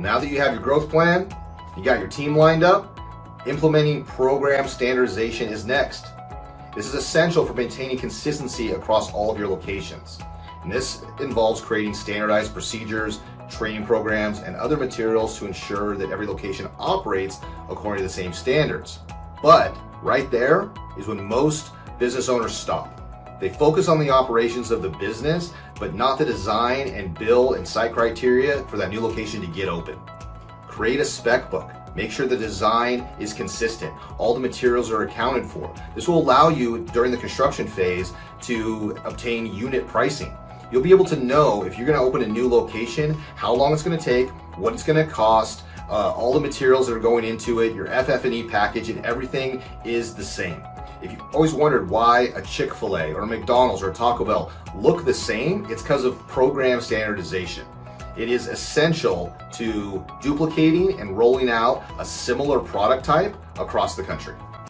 Well, now that you have your growth plan, you got your team lined up, implementing program standardization is next. This is essential for maintaining consistency across all of your locations. And this involves creating standardized procedures, training programs, and other materials to ensure that every location operates according to the same standards. But right there is when most business owners stop. They focus on the operations of the business, but not the design and build and site criteria for that new location to get open. Create a spec book. Make sure the design is consistent. All the materials are accounted for. This will allow you during the construction phase to obtain unit pricing. You'll be able to know if you're going to open a new location, how long it's going to take, what it's going to cost, all the materials that are going into it, your FF&E package, and everything is the same. If you've always wondered why a Chick-fil-A or a McDonald's or a Taco Bell look the same, it's because of program standardization. It is essential to duplicating and rolling out a similar product type across the country.